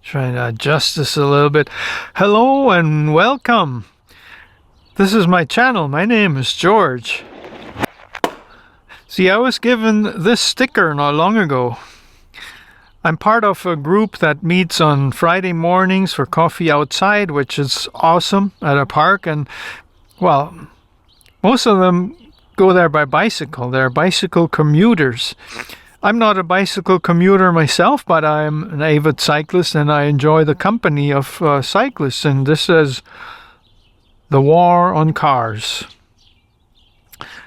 Trying to adjust this a little bit. Hello and welcome. This is my channel. My name is George. See, I was given this sticker not long ago. I'm part of a group that meets on Friday mornings for coffee outside, which is awesome, at a park. And, well, most of them go there by bicycle. They're bicycle commuters. I'm not a bicycle commuter myself, but I'm an avid cyclist and I enjoy the company of cyclists. And this is the war on cars.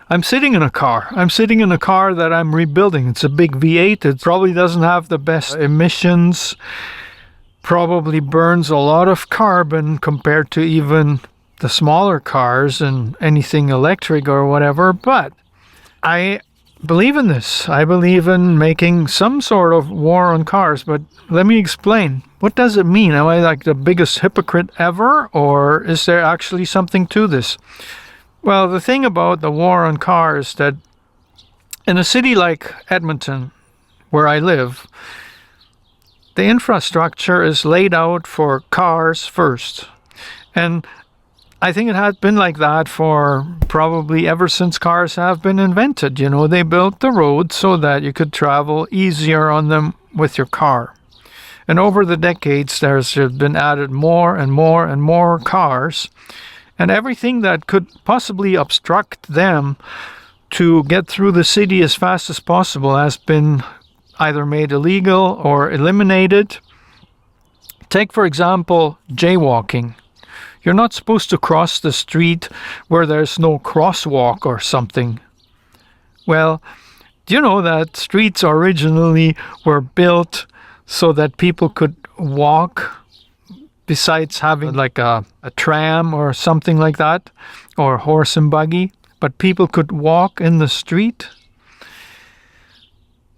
I'm sitting in a car. I'm sitting in a car that I'm rebuilding. It's a big V8. It probably doesn't have the best emissions. Probably burns a lot of carbon compared to even the smaller cars and anything electric or whatever. But I believe in this. I believe in making some sort of war on cars, but let me explain. What does it mean? Am I like the biggest hypocrite ever, or is there actually something to this? Well, the thing about the war on cars is that in a city like Edmonton, where I live, the infrastructure is laid out for cars first. And I think it has been like that for probably ever since cars have been invented. You know, they built the roads so that you could travel easier on them with your car. And over the decades, there's been added more and more and more cars. And everything that could possibly obstruct them to get through the city as fast as possible has been either made illegal or eliminated. Take, for example, jaywalking. You're not supposed to cross the street where there's no crosswalk or something. Well, do you know that streets originally were built so that people could walk, besides having like a tram or something like that, or horse and buggy, but people could walk in the street?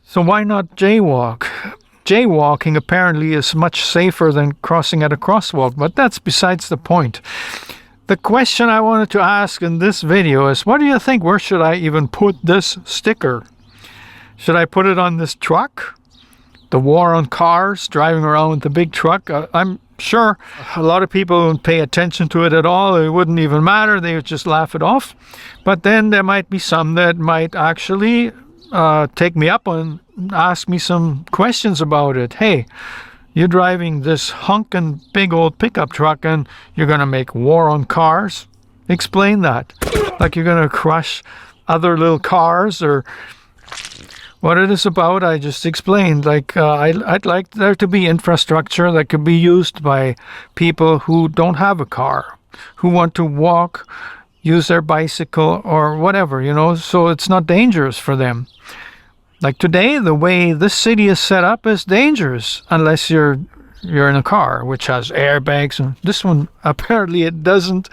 So why not jaywalk? Jaywalking apparently is much safer than crossing at a crosswalk, but that's besides the point. The question I wanted to ask in this video is, what do you think? Where should I even put this sticker? Should I put it on this truck? The war on cars, driving around with the big truck? I'm sure a lot of people wouldn't pay attention to it at all. It wouldn't even matter. They would just laugh it off. But then there might be some that might actually take me up and ask me some questions about it. Hey, you're driving this honkin' big old pickup truck and you're going to make war on cars? Explain that. Like you're going to crush other little cars, or what it is about, I just explained. Like I'd like there to be infrastructure that could be used by people who don't have a car, who want to walk, use their bicycle or whatever, you know, so it's not dangerous for them. Like today, the way this city is set up is dangerous unless you're in a car, which has airbags. And this one, apparently it doesn't.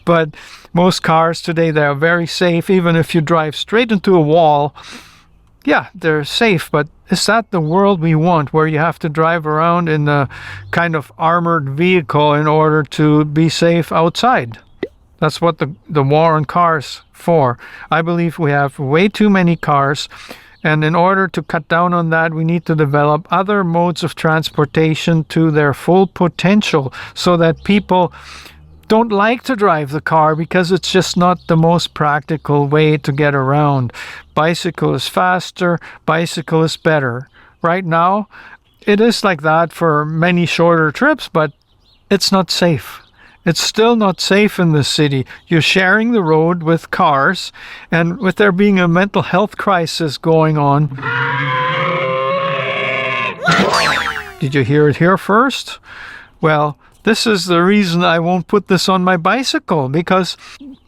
But most cars today, they are very safe. Even if you drive straight into a wall, yeah, they're safe. But is that the world we want, where you have to drive around in a kind of armored vehicle in order to be safe outside? That's what the war on cars for. I believe we have way too many cars. And in order to cut down on that, we need to develop other modes of transportation to their full potential so that people don't like to drive the car because it's just not the most practical way to get around. Bicycle is faster, bicycle is better. Right now, it is like that for many shorter trips, but it's not safe. It's still not safe in the city. You're sharing the road with cars, and with there being a mental health crisis going on. Did you hear it here first? Well, this is the reason I won't put this on my bicycle, because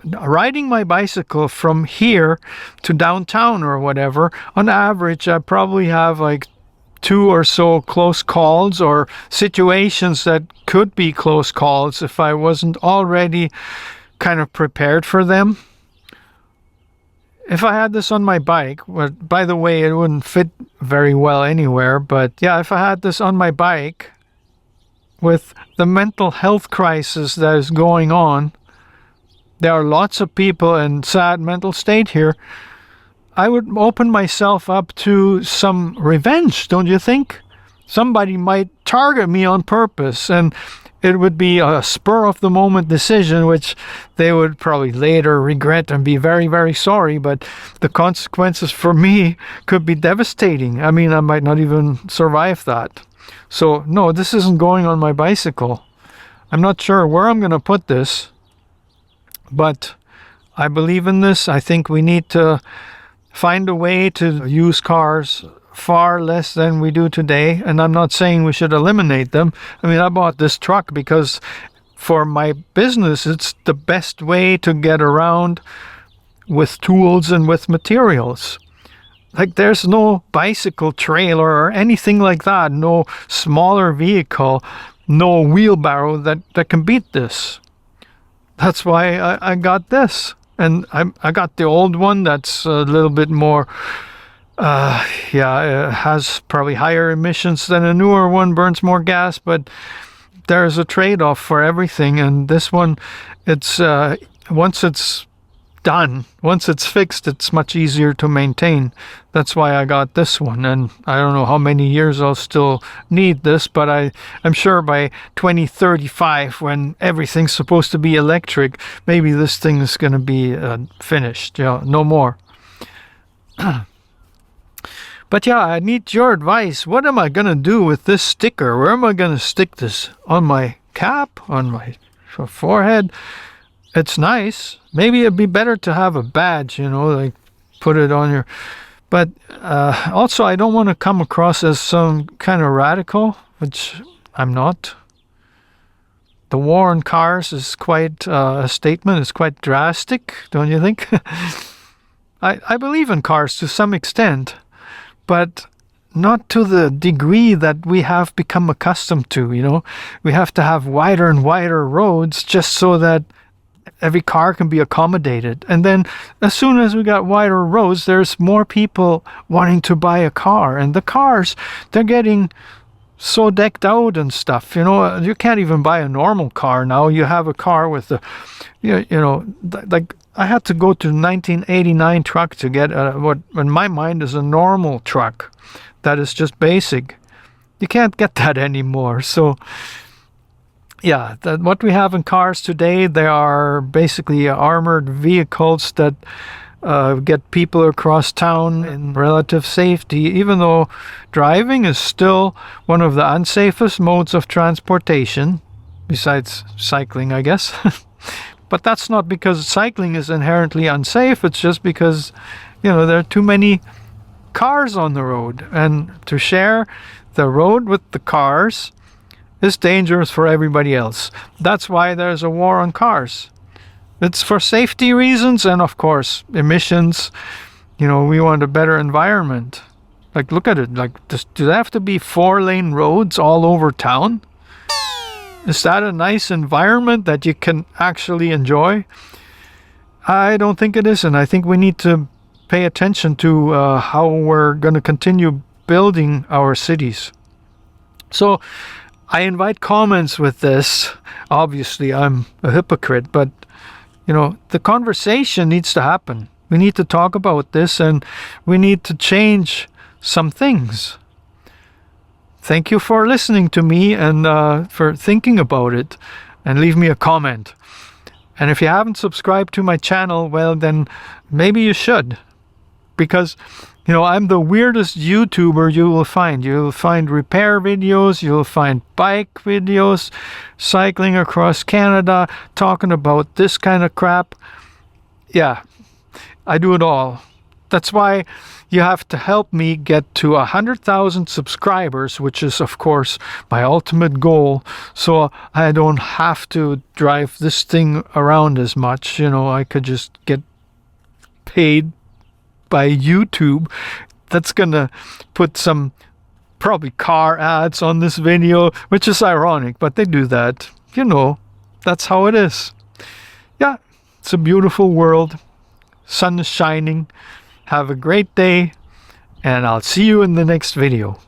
riding my bicycle from here to downtown or whatever, on average, I probably have like 2 or so close calls or situations that could be close calls if I wasn't already kind of prepared for them. If I had this on my bike, well, by the way, it wouldn't fit very well anywhere, but yeah, if I had this on my bike with the mental health crisis that is going on, there are lots of people in sad mental state here, I would open myself up to some revenge, don't you think? somebody might target me on purpose, and it would be a spur-of-the-moment decision, which they would probably later regret and be very, very sorry, but the consequences for me could be devastating. I mean, I might not even survive that. So, no, this isn't going on my bicycle. I'm not sure where I'm going to put this, but I believe in this. I think we need to find a way to use cars far less than we do today, and I'm not saying we should eliminate them. I mean, I bought this truck because for my business it's the best way to get around with tools and with materials. Like, there's no bicycle trailer or anything like that, no smaller vehicle, no wheelbarrow that can beat this. That's why I got this. And I got the old one that's a little bit more it has probably higher emissions than a newer one, burns more gas, but there's a trade-off for everything. And this one, it's once it's done, once it's fixed, it's much easier to maintain. That's why I got this one, and I don't know how many years I'll still need this, but I'm sure by 2035, when everything's supposed to be electric, maybe this thing is going to be finished. Yeah, no more. But yeah, I need your advice. What am I going to do with this sticker? Where am I going to stick this? On my cap? On my forehead? It's nice. Maybe it'd be better to have a badge, like put it on your... But also, I don't want to come across as some kind of radical, which I'm not. The war on cars is quite a statement. It's quite drastic, don't you think? I believe in cars to some extent, but not to the degree that we have become accustomed to, We have to have wider and wider roads just so that every car can be accommodated. And then as soon as we got wider roads, there's more people wanting to buy a car. And the cars, they're getting so decked out and stuff. You can't even buy a normal car now. You have a car with the, like I had to go to 1989 truck to get what in my mind is a normal truck that is just basic. You can't get that anymore. So yeah, what we have in cars today, they are basically armored vehicles that get people across town in relative safety, even though driving is still one of the unsafest modes of transportation, besides cycling, I guess. But that's not because cycling is inherently unsafe. It's just because, there are too many cars on the road. And to share the road with the cars is dangerous for everybody else. That's why there's a war on cars. It's for safety reasons and, of course, emissions. We want a better environment. Like, look at it. Like, do there have to be 4-lane roads all over town? Is that a nice environment that you can actually enjoy? I don't think it is, and I think we need to pay attention to how we're going to continue building our cities. So I invite comments with this. Obviously, I'm a hypocrite, but, the conversation needs to happen. We need to talk about this, and we need to change some things. Thank you for listening to me and for thinking about it, and leave me a comment. And if you haven't subscribed to my channel, well, then maybe you should. Because, I'm the weirdest YouTuber you will find. You'll find repair videos, you'll find bike videos, cycling across Canada, talking about this kind of crap. Yeah, I do it all. That's why you have to help me get to 100,000 subscribers, which is, of course, my ultimate goal. So I don't have to drive this thing around as much. I could just get paid by YouTube. That's gonna put some probably car ads on this video, which is ironic, but they do that. That's how it is. Yeah, it's a beautiful world. Sun is shining. Have a great day, and I'll see you in the next video.